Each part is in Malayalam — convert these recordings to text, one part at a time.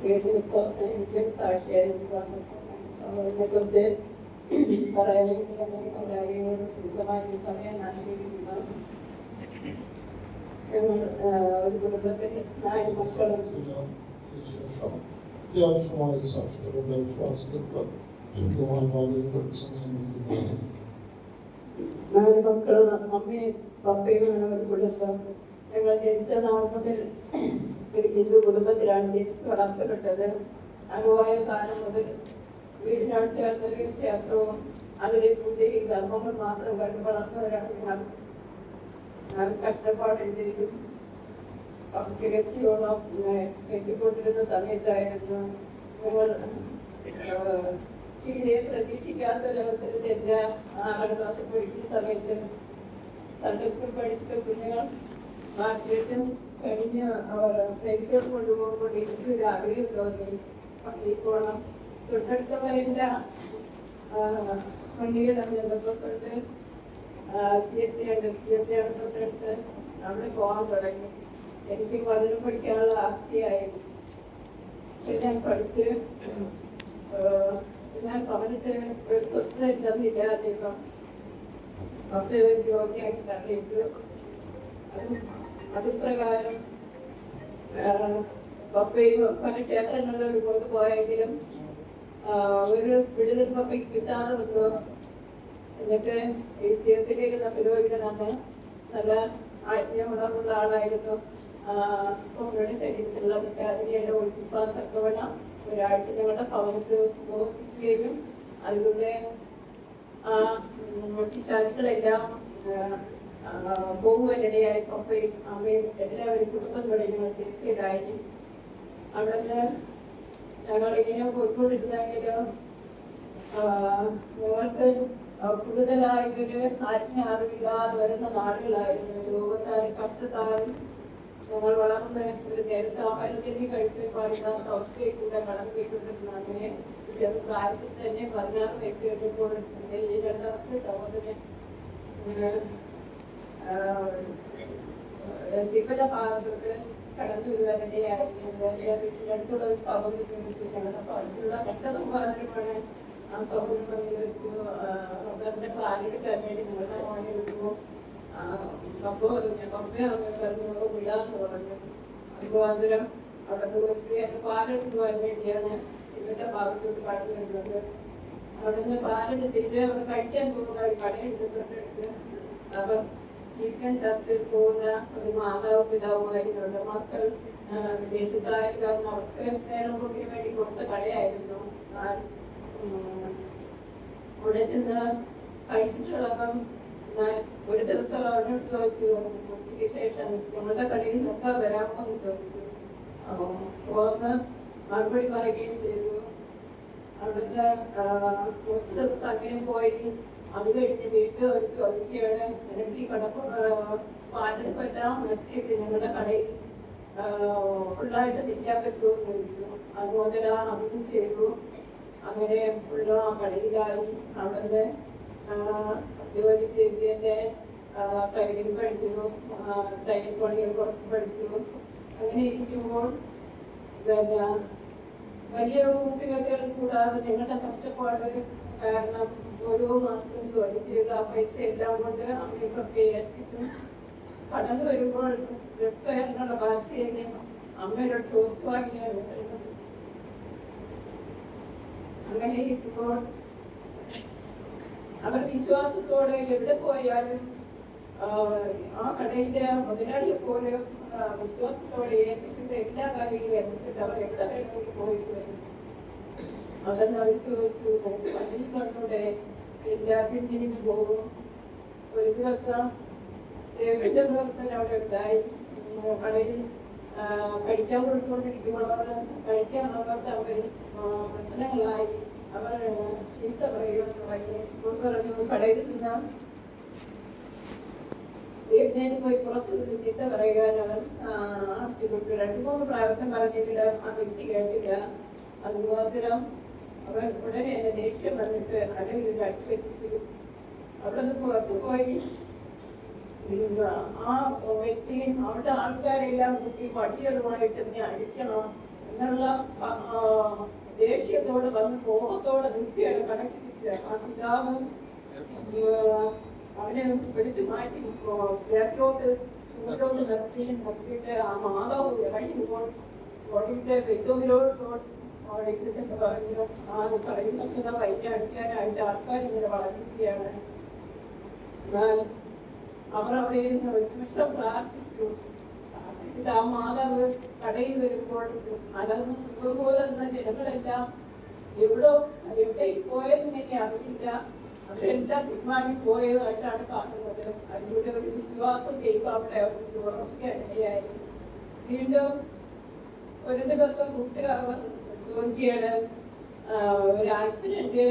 വീട്ടിൽ എനിക്ക് സാക്ഷിയായിരുന്നു. അതിനെക്കുറിച്ച് പറയാനെങ്കിൽ അങ്ങനെയുള്ള കാര്യങ്ങളോട് ചുരുക്കമായി പറയാൻ ആഗ്രഹിക്കുന്നു. ഞങ്ങൾ ഒരു കുടുംബത്തിൽ 4 മക്കളും അത്യാവശ്യമായ സാക്ഷികളുടെ വിശ്വാസത്തിലുള്ള ചുരുക്കമായ വാക്കുകൾ സംസാരിക്കുന്നു. 4 മക്കളും അമ്മയും പപ്പയുമാണ് ഒരു കുടുംബം. ഞങ്ങൾ ജനിച്ച നാൾ മുതൽ ഒരു ഹിന്ദു കുടുംബത്തിലാണ് ജനിച്ച് വളർത്തപ്പെട്ടത്. അനുഭവ കാലം മുതൽ വീടിനോട് ചേർന്നൊരു ക്ഷേത്രവും അതിലെ പൂജയും കർമ്മങ്ങൾ മാത്രം കണ്ടു വളർന്നവരാണ് ഞങ്ങൾ. ഞാൻ കഷ്ടപ്പാടുണ്ടെങ്കിലും വ്യക്തിയോളം എത്തിക്കൊണ്ടിരുന്ന സമയത്തായിരുന്നു ഞങ്ങൾ തീരെ പ്രതീക്ഷിക്കാത്ത ഒരവസരത്തിൽ എൻ്റെ 6ാം ക്ലാസ്സിൽ പഠിക്കുന്ന സമയത്ത് സൺഡേ സ്കൂൾ പഠിച്ചിട്ട് കുഞ്ഞുങ്ങൾ ആശ്രയത്തിൽ കഴിഞ്ഞ് അവർ ഫ്രണ്ട്സുകൾ കൊണ്ടുപോകുമ്പോൾ എനിക്ക് ഒരു ആഗ്രഹം തോന്നി പള്ളിയിൽ പോകണം. തൊട്ടടുത്ത വയലിൻ്റെ പള്ളികളാണ് തൊട്ട് CSC ആണ് തൊട്ടടുത്ത്. അവിടെ പോകാൻ തുടങ്ങി. എനിക്ക് വചനം പഠിക്കാനുള്ള ആർത്തിയായിരുന്നു. പക്ഷെ ഞാൻ പഠിച്ച് ഞാൻ ഭവനത്തിൽ ഒരു സ്വസ്ഥത തന്നില്ല. ദൈവം അവിടെ ഒരു രോഗിയാക്കി തള്ളിയിട്ട് അതുപ്രകാരം പപ്പയും പല ക്ഷേത്രങ്ങളിൽ കൊണ്ടുപോയെങ്കിലും ഒരു വിടുതൽ പപ്പയ്ക്ക് കിട്ടാതെ വന്നു. എന്നിട്ട് CSCയിലെ പുരോഹിതനാണ്. നല്ല ആജ്ഞയുണർവുള്ള ആളായിരുന്നു. പപ്പയുടെ ശരീരത്തിലുള്ള വിശാലിനെല്ലാം ഒഴിപ്പിക്കാൻ തക്കവണ്ണം ഒരാഴ്ച ഞങ്ങളുടെ ഭവനത്ത് ഉപവസിക്കുകയും അതിലൂടെ വിശാലികളെല്ലാം പോകുവാനിടയായി. പപ്പയും അമ്മയും എല്ലാവരും കുടുംബത്തോടെ ഞങ്ങൾ CSCയിലായി. അവിടെ ഞങ്ങൾ ഇങ്ങനെ പോയിക്കൊണ്ടിരുന്നെങ്കിലും ഞങ്ങൾക്ക് കൂടുതലായൊരു ആജ്ഞാതമില്ലാതെ വരുന്ന നാടുകളായിരുന്നു. രോഗത്താലും കഷ്ടത്താലും ഞങ്ങൾ വളർന്ന് ഒരു നേരത്തെ ആഹാരത്തിന് കഴിക്കാൻ പാടില്ലാത്ത അവസ്ഥയിൽ കൂടെ കടന്നു പോയിക്കൊണ്ടിരുന്നു. അങ്ങനെ പ്രായത്തിൽ തന്നെ 16 വയസ്സ് കഴിഞ്ഞപ്പോൾ എൻ്റെ ഈ 2ാമത്തെ സഹോദരൻ വിവിധ ഭാഗത്തോട്ട് കടന്നു വരുവാനിടയായി. വീട്ടിൻ്റെ അടുത്തുള്ള ഒരു സഹോദരി ചോദിച്ചു. ഞങ്ങളുടെ അടുത്തുള്ള കഷ്ടത മുഖാന്തരമാണ് ആ സഹോദരൻ പറഞ്ഞു ചോദിച്ചു, റബ്ബറിൻ്റെ പാലെടുക്കാൻ വേണ്ടി നിങ്ങളുടെ മോനെ വിടുമോ? പപ്പയോ പറഞ്ഞു വിടാന്ന് പറഞ്ഞു. മുഖാന്തരം അവിടെ പാലെടുക്കുവാൻ വേണ്ടിയാണ് ഇവരുടെ ഭാഗത്തോട്ട് കടന്നു വരുന്നത്. അവിടെ നിന്ന് പാലെടുത്തിട്ട് അവർ കഴിക്കാൻ പോകുന്ന ഒരു കടയുണ്ട് തൊട്ടടുത്ത്. അവർ ജീവിക്കാൻ ശാസ്ത്രത്തിൽ പോകുന്ന ഒരു മാതാവും പിതാവുമായിരുന്നു. മക്കൾ വിദേശത്തായാലും കാരണം അവർക്ക് നേരം പോക്കിന് വേണ്ടി കൊടുത്ത കടയായിരുന്നു. അവിടെ ചെന്ന് കഴിച്ചിട്ട് ഒരു ദിവസം അവരോട് ചോദിച്ചു, ഉച്ചയ്ക്ക് ശേഷം ഞങ്ങളുടെ കടയിൽ നോക്കാൻ വരാമോ എന്ന് ചോദിച്ചു. ഓർന്ന് മറുപടി പറയുകയും ചെയ്തു. അവിടുത്തെ കുറച്ച് ദിവസം അങ്ങനെ പോയി. അത് കഴിഞ്ഞ് വീട്ടിൽ ഒരു ചോദിക്കുകയാണ്, എനിക്ക് ഈ പാലെടുപ്പെല്ലാം നിർത്തിയിട്ട് ഞങ്ങളുടെ കടയിൽ ഫുള്ളായിട്ട് നിൽക്കാൻ പറ്റുമോ എന്ന് ചോദിച്ചു. അതുപോലെ അതും ചെയ്തു. അങ്ങനെ ഫുള്ള് ആ കടയിലായി. അവിടെ ജോലി ചെയ്തതിൻ്റെ ട്രെയിനിങ് പഠിച്ചു. ടൈൽ പണികൾ കുറച്ച് പഠിച്ചു. അങ്ങനെ ഇരിക്കുമ്പോൾ വലിയ കുട്ടികൾക്ക് കൂടാതെ ഞങ്ങളുടെ കഷ്ടപ്പാട് കാരണം ഓരോ മാസവും ജോലി ചെയ്ത് ആ പൈസ എല്ലാം കൊണ്ട് അമ്മയ്ക്കൊക്കെ ഏൽപ്പിക്കും. കടന്നു വരുമ്പോൾ ബസ് ഫെയറിനുള്ള കാശ് തന്നെ അമ്മയുടെ സൗഭാഗ്യമാണ് വരുന്നത്. അങ്ങനെ ഇരിക്കുമ്പോൾ അവർ വിശ്വാസത്തോടെ എവിടെ പോയാലും ആ കടയിലെ മുതലാളിയെ പോലും വിശ്വാസത്തോടെ ഏൽപ്പിച്ചിട്ട് എല്ലാ കാര്യങ്ങളും ഏൽപ്പിച്ചിട്ട് അവർ എവിടെ വേണമെങ്കിൽ പോയിട്ട് വരും. അതെന്ന് അവർ ചോദിച്ചു, പള്ളിയിൽ വന്നൂടെ? എല്ലാവർക്കും തിരിഞ്ഞു പോകും. ഒരു ദിവസം ദേവിന്റെ പ്രവർത്തനം അവിടെ ഉണ്ടായി. കടയിൽ കഴിക്കാൻ കൊടുത്തുകൊണ്ടിരിക്കുമ്പോൾ അവർ കഴിക്കാനുള്ളവർക്ക് അവർ പ്രശ്നങ്ങളായി. അവർ ചീത്ത പറയുവാൻ തുടങ്ങി. പറഞ്ഞു, കടയിൽ നിന്നാൽ വീട്ടിലേക്ക് പോയി പുറത്ത് നിന്ന് ചീത്ത പറയുവാൻ അവർ ആവശ്യപ്പെട്ടു. 2-3 പ്രാവശ്യം പറഞ്ഞെങ്കിൽ ആ വ്യക്തി കേട്ടില്ല. അതുമാത്രം അവർ ഉടനെ എന്നെ ദേഷ്യം വന്നിട്ട് അല്ലെങ്കിൽ അടുത്തെത്തിച്ചു. അവിടെ നിന്ന് പുറത്ത് പോയി ആ വ്യക്തി അവിടെ ആൾക്കാരെല്ലാം കുട്ടി പടികളുമായിട്ട് എന്നെ അടിക്കണം, എന്നുള്ള ദേഷ്യത്തോടെ വന്ന് കോപത്തോടെ നിൽക്കുകയാണ് കണക്ക് ചുറ്റുക. ആ പിതാവ് അവനെ പിടിച്ചു മാറ്റി ബാക്കിലോട്ട് മുന്നോട്ട് നിർത്തിയിട്ട് ആ മാതാവ് ഇറങ്ങി ഓടിയിട്ട് ബെത്തോമിലോട്ട് ഓടിയിട്ട് ചെന്ന് പറഞ്ഞു ആ പറയുന്ന വൈദ്യ അടിക്കാനായിട്ട് ആൾക്കാർ ഇങ്ങനെ വളർന്നിരിക്കുകയാണ്. എന്നാൽ അവർ അവിടെ ഇരുന്ന് ഒരു നിമിഷം പ്രാർത്ഥിച്ചിട്ട് ആ മാതാവ് കടയിൽ വരുമ്പോൾ അലർന്ന സിംഹം പോലെ എന്ന ജനങ്ങളെല്ലാം എവിടെ പോയതെന്ന് എനിക്ക് അറിയില്ല. അവരെല്ലാം പിന്മാറി പോയതായിട്ടാണ് കാണുന്നത്. അതിലൂടെ ഒരു വിശ്വാസം ദൈവം അവിടെ അവർക്ക് ഓർമ്മിക്കാനിടയായി. വീണ്ടും ഒരു ദിവസം കൂട്ടുകാർ വന്ന് ചോദിക്കുകയാണ്, ഒരു ആക്സിഡന്റ്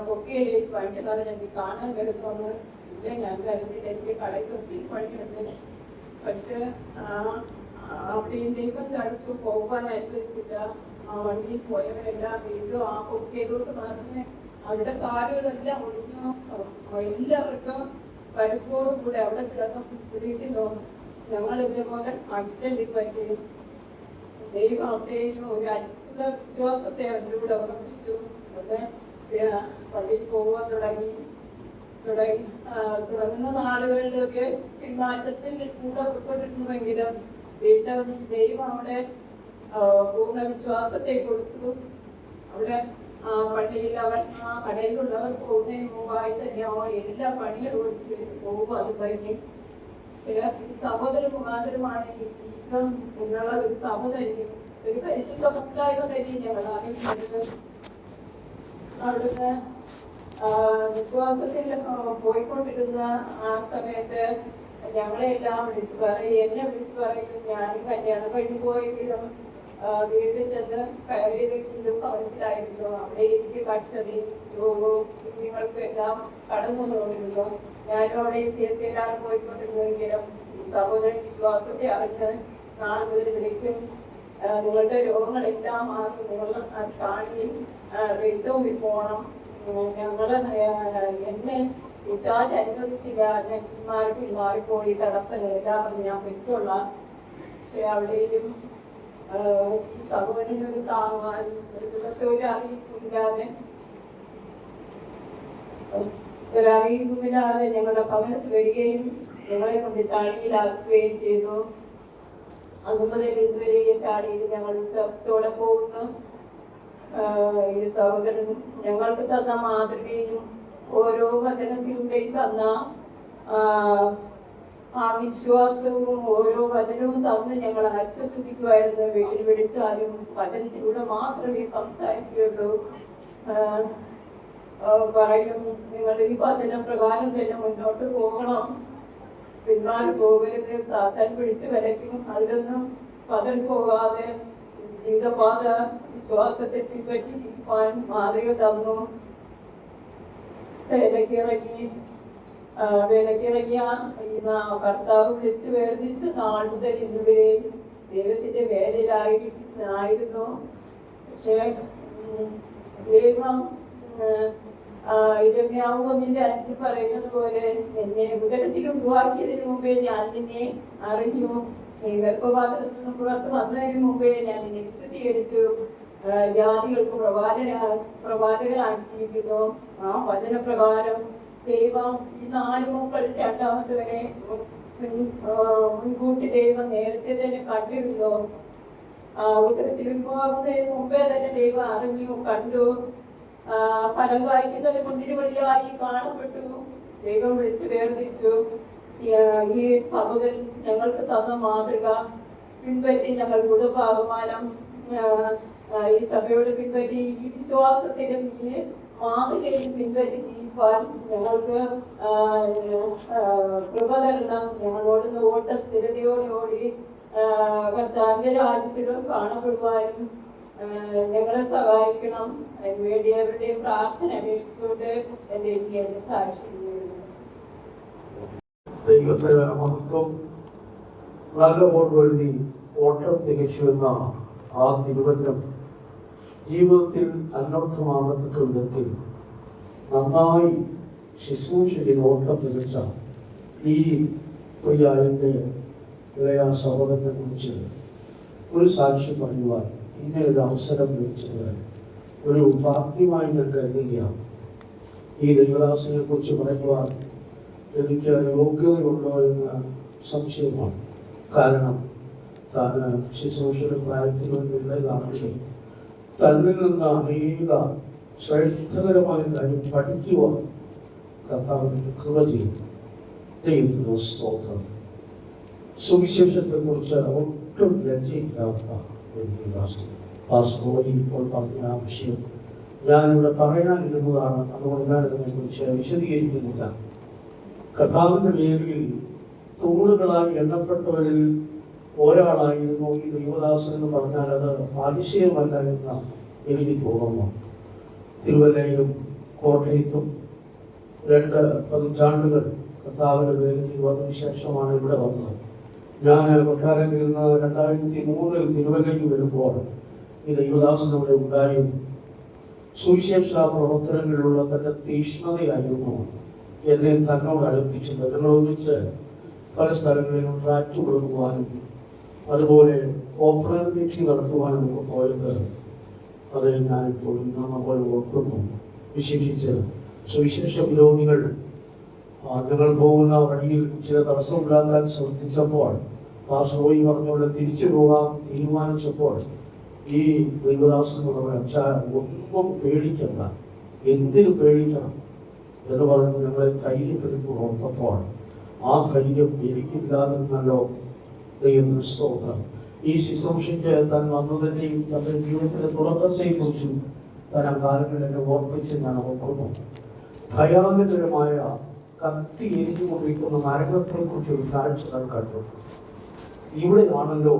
കൊക്കയിലേക്ക് വണ്ടി പറഞ്ഞ് എനിക്ക് കാണാൻ വരുന്നു. ഇല്ല, ഞാൻ കരുതില്ല, എനിക്ക് കടയിൽ ഒത്തിരി പണിയുണ്ട്. പക്ഷെ അവിടെയും ദൈവം തടുത്തു പോകാൻ അനുവദിച്ചില്ല. ആ വണ്ടിയിൽ പോയവരെല്ലാം വീണ്ടും ആ കൊക്കയിലോട്ട് പറഞ്ഞ് അവിടെ കാലുകളെല്ലാം ഒടിഞ്ഞു. എല്ലാവർക്കും പരുപ്പോടും കൂടെ അവിടെ കിടന്ന് പിടിക്കുന്നു. ഞങ്ങൾ ഇതേപോലെ ആക്സിഡന്റിൽ പറ്റി. ദൈവം അവിടെയും ഒരു അത്ഭുത വിശ്വാസത്തെ അവരിലൂടെ ഉറപ്പിച്ചു. അവിടെ പള്ളിയിൽ പോകാൻ തുടങ്ങുന്ന നാളുകളിലൊക്കെ പിന്മാറ്റത്തിൽ കൂടെ ഉൾപ്പെട്ടിരുന്നുവെങ്കിലും വീണ്ടും ദൈവം അവിടെ പൂർണ്ണ വിശ്വാസത്തെ കൊടുത്തു. അവിടെ പള്ളിയിൽ അവർ ആ കടയിലുള്ളവർ പോകുന്നതിന് മുമ്പായി തന്നെ എല്ലാ പണികളും ഒരുക്കി വെച്ച് പോകും. അത് കഴിഞ്ഞ് ഈ സഹോദര മുഖാന്തരമാണ് ഈ ദീപം എന്നുള്ള ഒരു സഭ തന്നെ ഒരു പരിശുദ്ധ കൂട്ടായ്മ തന്നെ ഞങ്ങൾ അറിയുന്നത്. അവിടുന്ന് വിശ്വാസത്തിൽ പോയിക്കൊണ്ടിരുന്ന ആ സമയത്ത് ഞങ്ങളെല്ലാം വിളിച്ചു പറയും, എന്നെ വിളിച്ചു പറയും, ഞാൻ കല്യാണം കഴിഞ്ഞു പോയെങ്കിലും വീട്ടിൽ ചെന്ന് കയറിയതെങ്കിലും ഭവനത്തിലായിരുന്നു. അവിടെ എനിക്ക് കഷ്ടതയും രോഗവും കുഞ്ഞുങ്ങൾക്കും എല്ലാം കടന്നുകൊണ്ടിരുന്നു. ഞാനും അവിടെ CSIയിലാണ് പോയിക്കൊണ്ടിരുന്നെങ്കിലും ഈ സഹോദരൻ വിശ്വാസത്തെ അറിഞ്ഞ് നാളെ മുതൽ വിളിക്കും, നിങ്ങളുടെ രോഗങ്ങളെല്ലാം മാറും, നിങ്ങൾ ചാണിയിൽ വെയിറ്റോമിൽ പോകണം. എന്നെ പിശാച് അനുവദിച്ചില്ല, ഞാൻ പിന്മാറിപ്പോയി, തടസ്സങ്ങളെല്ലാം ഞാൻ പറ്റുള്ള. പക്ഷെ അവിടെയും ഈ സഹോദരനൊരു താങ്ങാൻ ഒരു ദിവസം ഒരറിയിപ്പുമില്ലാതെ ഞങ്ങളുടെ ഭവനത്തിൽ വരികയും ഞങ്ങളെ കൊണ്ട് ചാടിയിലാക്കുകയും ചെയ്തു. അന്ന് മുതൽ ഇതുവരെയും ചാടിയിൽ ഞങ്ങൾ വിശ്വാസത്തോടെ പോകുന്നു. ഈ സഹോദരൻ ഞങ്ങൾക്ക് തന്ന മാതൃകയും ഓരോ വചനത്തിലൂടെയും തന്ന ആ വിശ്വാസവും ഓരോ വചനവും തന്ന് ഞങ്ങൾ ആശ്വസിപ്പിക്കുമായിരുന്നു. വീട്ടിൽ വിളിച്ചാലും വചനത്തിലൂടെ മാത്രമേ സംസാരിക്കുകയുള്ളൂ. പറയും, നിങ്ങൾ ഈ വചന പ്രകാരം തന്നെ മുന്നോട്ട് പോകണം, പിന്മാറി പോകരുത്, സാത്താൻ പിടിച്ചു വരയ്ക്കും. അതിലൊന്നും പതറിപ്പോകാതെ ജീവിതപാത വിശ്വാസത്തെ പിൻപറ്റി ജീവിക്കാൻ മാതൃക തന്നു. വിലക്കിറങ്ങിയ ഈ കർത്താവ് വിളിച്ചു വേർതിരിച്ച നാൾ മുതൽ ഇന്നുവരെയും ദൈവത്തിന്റെ വേലയിലായിരുന്നു. പക്ഷേ ദൈവം ഇരമ്യാവിന്റെ 5 പറയുന്നത് പോലെ, എന്നെ ഉദരത്തിൽ ഉരുവാക്കിയതിനു മുമ്പേ ഞാൻ നിന്നെ അറിഞ്ഞു, നീ ഗർഭപാത്രത്തിൽ നിന്നും പുറത്ത് വന്നതിന് മുമ്പേ ഞാൻ നിന്നെ വിശുദ്ധീകരിച്ചു, ജാതികൾക്ക് പ്രവാചകനാക്കിയിരിക്കുന്നു. ആ വചനപ്രകാരം ദൈവം ഈ 4 മക്കൾ രണ്ടാമത്തവനെ മുൻകൂട്ടി ദൈവം നേരത്തെ തന്നെ കണ്ടിരുന്നു. ഉദരത്തിൽ ഉരുവാകുന്നതിന് മുമ്പേ തന്നെ ദൈവം അറിഞ്ഞു, കണ്ടു. ഫലം കായ്ക്കുന്നൊരു മുന്തിരിവള്ളിയായി കാണപ്പെട്ടു. ദൈവം വിളിച്ച് വേർതിരിച്ചു. ഈ സഹോദരൻ ഞങ്ങൾക്ക് തന്ന മാതൃക പിൻപറ്റി ഞങ്ങൾ കുടുംബാകമാനം ഈ സഭയോട് പിൻപറ്റി ഈ വിശ്വാസത്തിലും ഈ മാതൃകയും പിൻപറ്റി ജീവിക്കാൻ ഞങ്ങൾക്ക് കൃപ തരണം. ഞങ്ങളോടുന്ന ഓട്ട സ്ഥിരതയോടെ ഓടി കർത്താവിന്റെ രാജ്യത്തിലും കാണപ്പെടുവാനും ഞങ്ങളെ സഹായിക്കണം. അതിനുവേണ്ടി അവരുടെയും പ്രാർത്ഥന അപേക്ഷിച്ചുകൊണ്ട് എൻ്റെ സാക്ഷ്യം ദൈവത്തിന് മഹത്വം. നല്ല ഓർവെഴുതി ഓട്ടം തികച്ചുവെന്ന ആ തിരുവചനം ജീവിതത്തിൽ അനർത്ഥമാകത്തക്ക വിധത്തിൽ നന്നായി ശുശ്രൂഷയിൽ ഓട്ടം തികച്ച ഈ പ്രിയ എൻ്റെ ഇളയ സഹോദരനെ കുറിച്ച് ഒരു സാക്ഷ്യം പറയുവാൻ ഈ ഇങ്ങനൊരു അവസരം ലഭിച്ചത് ഒരു ഭാഗ്യമായി ഞാൻ കരുതുകയാണ്. ഈ ദൈവദാസനെ കുറിച്ച് പറയുവാൻ എനിക്ക് യോഗ്യതയുണ്ടോ എന്ന് സംശയമാണ്. കാരണം താൻ ശുശ്രൂഷയുടെ പ്രായത്തിൽ ഉള്ളതാണെങ്കിലും തന്നിൽ നിന്ന് അനേക ശ്രേഷ്ഠകരമായ കാര്യം പഠിക്കുവാൻ കർത്താവിന് കൃപ ചെയ്യും. ദൈവത്തിന് സ്തോത്രം. സുവിശേഷത്തെക്കുറിച്ച് ഒട്ടും ലജ്ജയില്ലാത്ത ഒരു ദൈവദാസൻ. പാസ്റ്റർ ഇപ്പോൾ പറഞ്ഞ ആ വിഷയം ഞാനിവിടെ പറയാനിരുന്നതാണ്. അതുകൊണ്ട് ഞാനതിനെക്കുറിച്ച് വിശദീകരിക്കുന്നില്ല. കർത്താവിൻ്റെ വേദിയിൽ തൂണുകളായി എണ്ണപ്പെട്ടവരിൽ ഒരാളായിരുന്നു ഈ ദൈവദാസൻ എന്ന് പറഞ്ഞാൽ അത് അതിശയമല്ല എന്ന് എനിക്ക് തോന്നുന്നു. തിരുവല്ലയിലും കോട്ടയത്തും 2 പതിറ്റാണ്ടുകൾ കർത്താവിൻ്റെ വേല ചെയ്തതിനു ശേഷമാണ് ഇവിടെ വന്നത്. ഞാൻ കൊട്ടാരത്തിൽ നിന്ന് 2003 തിരുവല്ലയിൽ വരുമ്പോൾ ഈ ദൈവദാസൻ അവിടെ ഉണ്ടായിരുന്നു. സുവിശേഷ പ്രവർത്തനങ്ങളിലുള്ള തൻ്റെ തീഷ്ണതയായിരുന്നു എന്നെ തന്നോട് അടുപ്പിച്ചത്. ഞങ്ങളൊന്നിച്ച് പല സ്ഥലങ്ങളിലും ട്രാക്ട് കൊടുക്കുവാനും അതുപോലെ ഓപ്പൺ മീറ്റിംഗ് നടത്തുവാനും ഒക്കെ പോയത് അത് ഞാനിപ്പോൾ ഇന്ന് പോലെ ഓർക്കുന്നു. വിശേഷിച്ച് സുവിശേഷ വിരോധികൾ ഞങ്ങൾ പോകുന്ന വഴിയിൽ ചില തടസ്സമുണ്ടാക്കാൻ ശ്രദ്ധിച്ചപ്പോൾ പാസ്റ്റർ റോയി പറഞ്ഞുകൊണ്ട് തിരിച്ചു പോകാൻ തീരുമാനിച്ചപ്പോൾ ഈ ദൈവദാസൻ പറഞ്ഞാൽ ഒന്നും പേടിക്കണ്ട, എന്തിനു പേടിക്കണം എന്ന് പറഞ്ഞ് ഞങ്ങളെ ധൈര്യപ്പെടുത്തി ഓർത്തപ്പോൾ ആ ധൈര്യം എനിക്കില്ലാതിരുന്നല്ലോ. ദൈവത്തിന് സ്തോത്രം. ഈ ശുശ്രൂഷയ്ക്ക് താൻ വന്നതിൻ്റെയും തൻ്റെ ജീവിതത്തിൻ്റെ തുടക്കത്തെക്കുറിച്ചും താൻ ആ കാലങ്ങളിൽ എന്നെ ഓർപ്പിച്ച് ഞാൻ ഓർക്കുന്നു. ഭയാനകരമായ കത്തി എരിഞ്ഞുകൊണ്ടിരിക്കുന്ന നരകത്തെക്കുറിച്ചൊരു കാഴ്ച ഞാൻ കണ്ടു. ഇവിടെയാണല്ലോ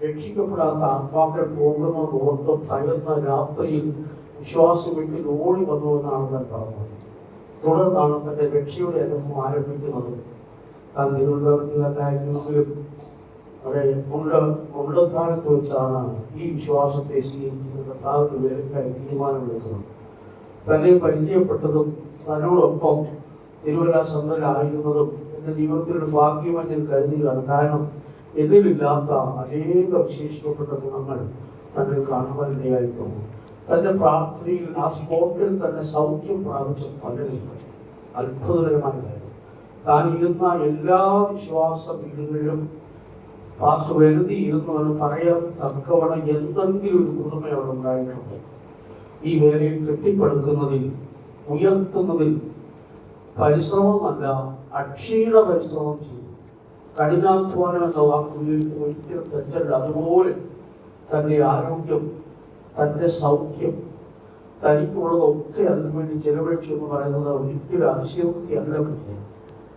രക്ഷിക്കപ്പെടാത്ത ആത്മാക്കൾ പോകുന്നത് ഓർത്ത് ഭയന്ന രാത്രിയിൽ വിശ്വാസം വീട്ടിൽ ഓടി വന്നു എന്നാണ് താൻ പറഞ്ഞത്. തുടർന്നാണ് തൻ്റെ രക്ഷയുടെ അനുഭവം ആരംഭിക്കുന്നത്. താൻ തിരുവനന്തപുരത്തുകാരനായിരുന്നെങ്കിലും അവിടെ ഉള്ളസ്ഥാനത്ത് വെച്ചാണ് ഈ വിശ്വാസത്തെ സ്വീകരിക്കുന്നത്. കർത്താവിൻ്റെ വേലയ്ക്കായി തീരുമാനമെടുക്കുന്നത്. തന്നെ പരിചയപ്പെട്ടതും തന്നോടൊപ്പം തിരുവല്ല സമ്പന്നനായിരുന്നതും എൻ്റെ ജീവിതത്തിലൊരു ഭാഗ്യമായി ഞാൻ കരുതുകയാണ്. കാരണം എന്നിലില്ലാത്ത അനേക വിശേഷിക്കപ്പെട്ട ഗുണങ്ങൾ തന്നിൽ കാണുവാനിടയായി തോന്നും. തൻ്റെ പ്രാർത്ഥനയിൽ ആ സ്പോട്ടിൽ തന്നെ സൗഖ്യം പ്രാപിച്ച പലരുണ്ട്. അത്ഭുതകരമായ കാര്യം. താൻ ഇരുന്ന എല്ലാ വിശ്വാസ വീടുകളിലും പാസ്റ്റർ വെറുതെ ഇരുന്നു എന്ന് പറയാൻ തക്കവണ്ണം എന്തെങ്കിലും ഒരു പുതുമ അവിടെ ഉണ്ടായിട്ടുണ്ട്. ഈ വേലയിൽ കെട്ടിപ്പടുക്കുന്നതിൽ ഉയർത്തുന്നതിൽ പരിശ്രമമല്ല, അക്ഷീണ പരിശ്രമം ചെയ്തു. കഠിനാധ്വാനം എന്ന വാക്ക് ഉപയോഗിക്കുന്ന ഒരിക്കലും തെറ്റല്ല. അതുപോലെ തൻ്റെ ആരോഗ്യം, തൻ്റെ സൗഖ്യം, തനിക്കുള്ളതൊക്കെ അതിനുവേണ്ടി ചെലവഴിച്ചു എന്ന് പറയുന്നത് ഒരിക്കലും അതിശയോക്തിയല്ല. പിന്നെ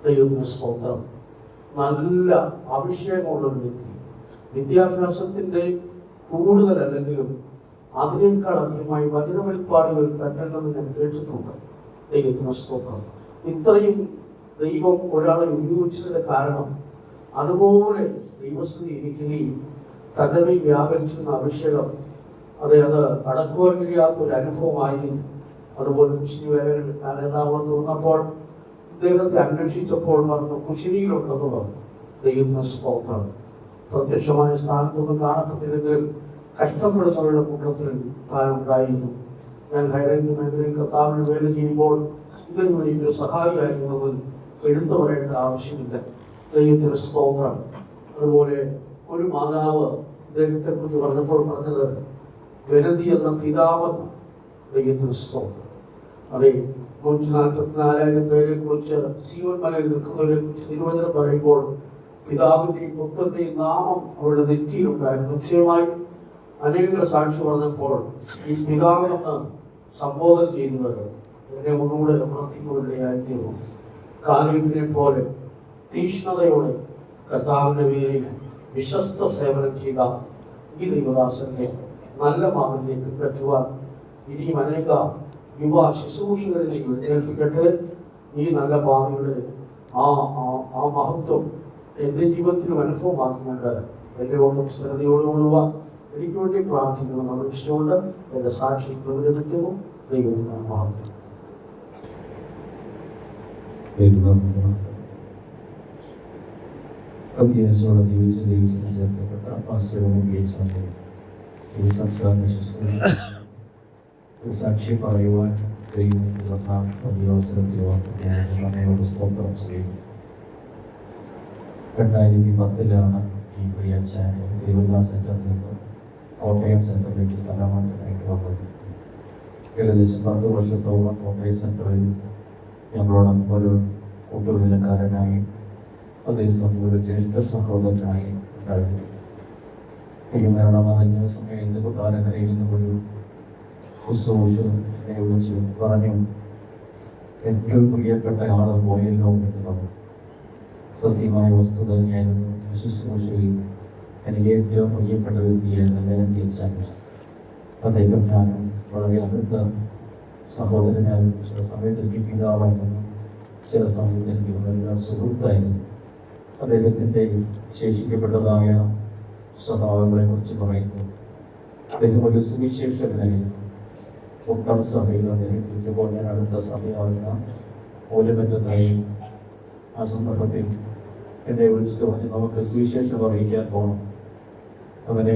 ദൈവത്തിന് സ്തോത്രം. നല്ല അഭിഷേകമുള്ളൊരു വ്യക്തി. വിദ്യാഭ്യാസത്തിൻ്റെ കൂടുതലല്ലെങ്കിലും അതിനേക്കാൾ അധികമായി വചനവെളിപ്പാടുകൾ തന്നെ എന്ന് ഞാൻ കേട്ടിട്ടുണ്ട്. ദൈവത്തിന് സ്തോത്രം. ഇത്രയും ദൈവം ഒരാളെ ഉപയോഗിച്ചതിൻ്റെ കാരണം അതുപോലെ ദൈവസ്ഥിതി ഇരിക്കുകയും തൻ്റെ മേൽ വ്യാപരിച്ചിരുന്ന അഭിഷേകം അത് അടക്കുവാൻ കഴിയാത്തൊരു അനുഭവമായിരുന്നു. അതുപോലെ കുശിനി വേലകൾ ഞാൻ എറണാകുളത്ത് വന്നപ്പോൾ ഇദ്ദേഹത്തെ അന്വേഷിച്ചപ്പോൾ പറഞ്ഞു കുശിനിയിലുണ്ടെന്ന് പറഞ്ഞു. ദൈവത്തിന് സ്തോത്രം. പ്രത്യക്ഷമായ സ്ഥാനത്തൊന്നും കാണപ്പെട്ടില്ലെങ്കിലും കഷ്ടപ്പെടുന്നവരുടെ കൂട്ടത്തിൽ താനുണ്ടായിരുന്നു. ഞാൻ ഹൈറേഞ്ച് മേഖലയിൽ കർത്താവിന് വേല ചെയ്യുമ്പോൾ ഇദ്ദേഹം എനിക്കൊരു സഹായിയായിരുന്നതിൽ എടുത്തു പറയേണ്ട ആവശ്യമില്ല. ദൈവത്തിന് സ്തോത്രം. അതുപോലെ ഒരു മാതാവ് ഇദ്ദേഹത്തെ കുറിച്ച് പറഞ്ഞപ്പോൾ പറഞ്ഞത് വെനതി എന്ന പിതാവെന്ന്. ദൈവത്തിന് സ്തോത്രം. അതെ, 144,000 പേരെ കുറിച്ച് സീയോൻ മലയിൽ നിൽക്കുന്നവരെ കുറിച്ച് തിരുവചനം പറയുമ്പോൾ പിതാവിൻ്റെയും പുത്രൻ്റെയും നാമം അവരുടെ നെറ്റിയിലുണ്ടായിരുന്നു. നിശ്ചയമായും അനേക സാക്ഷി പറഞ്ഞപ്പോൾ ഈ പിതാവെന്ന് സംബോധന ചെയ്യുന്നത് എന്നെ ഒന്നുകൂടെ ഉണർത്തിക്കൊണ്ടിടയായിത്തീർന്നു. കാലേബിനെ പോലെ തീഷ്ണതയോടെ കർത്താവിൻ്റെ പേരിൽ വിശ്വസ്ത സേവനം ചെയ്ത ഈ ദൈവദാസന്റെ നല്ല മാതൃകയെ പിൻപറ്റുവാൻ ഇനിയും അനേക യുവ ശുശ്രൂഷകളിൽ എഴുന്നേൽപ്പിക്കട്ടെ. ഈ നല്ല പാതയുടെ ആ മഹത്വം എൻ്റെ ജീവിതത്തിലും അനുഭവമാക്കുന്നുണ്ട്. എൻ്റെ ഓണം സ്ഥിരതയോടുകൂടുക എനിക്ക് വേണ്ടി പ്രാർത്ഥിക്കണം എന്ന വിഷയമുണ്ട്. എൻ്റെ സാക്ഷി പ്രകടിപ്പിക്കുന്നു. ദൈവത്തിന് മഹത്വം. അത്യാവശ്യമുള്ള ജീവിതത്തിൽ ചേർക്കപ്പെട്ട പാസ്റ്റർ ഈ സംസ്കാരം ഒരു സാക്ഷി പറയുവാൻ ദൈവത്തിന് വലിയ അവസരത്തെയോ നമ്മയോട് സ്തോത്രം ചെയ്യും. 2010 ഈ പ്രിയ അച്ഛനെ തിരുവല്ല സെൻറ്ററിൽ നിന്ന് കോട്ടയം സെൻറ്ററിലേക്ക് സ്ഥലമാറ്റമായിട്ട് വന്നത്. ഏകദേശം 10 വർഷത്തോളം കോട്ടയം സെൻറ്ററിൽ ഞങ്ങളോടൊപ്പം ഒരു കൂട്ടുവിലക്കാരനായി അതേസമയം ഒരു ജ്യേഷ്ഠ സഹോദരനായി ഉണ്ടായിരുന്നു. ഈ മരണമറിഞ്ഞ സമയത്ത് കൊട്ടാരക്കരയിൽ നിന്നൊരു ശുശ്രൂഷനെ വിളിച്ച് പറഞ്ഞു, ഏറ്റവും പ്രിയപ്പെട്ട ആള് പോയല്ലോ എന്ന് പറഞ്ഞു. സത്യമായ വസ്തുത തന്നെയായിരുന്നു. ശുശ്രൂഷയിൽ എനിക്ക് ഏറ്റവും പ്രിയപ്പെട്ട വ്യക്തിയായിരുന്നു ഞാൻ തിരിച്ചറിഞ്ഞു. അദ്ദേഹം ഞാനും വളരെ അടുത്ത സഹോദരനായിരുന്നു. ചില സമയത്ത് എനിക്ക് പിതാവായിരുന്നു, ചില സമയത്ത് എനിക്ക് നല്ല സുഹൃത്തായിരുന്നു. അദ്ദേഹത്തിൻ്റെ ശേഷിക്കപ്പെട്ടതായ സ്വഭാവങ്ങളെ കുറിച്ച് പറയുന്നു. അദ്ദേഹം ഒരു സുവിശേഷകനായിരുന്നു. മുട്ടം സഭയിൽ അദ്ദേഹം ഇരിക്കുമ്പോൾ ഞാൻ അടുത്ത സഭയാവുന്ന മൂലമറ്റത്തായി ആ സന്ദർഭത്തിൽ എന്നെ വിളിച്ചിട്ട് പറഞ്ഞ് നമുക്ക് സുവിശേഷം അറിയിക്കാൻ പോകണം. അങ്ങനെ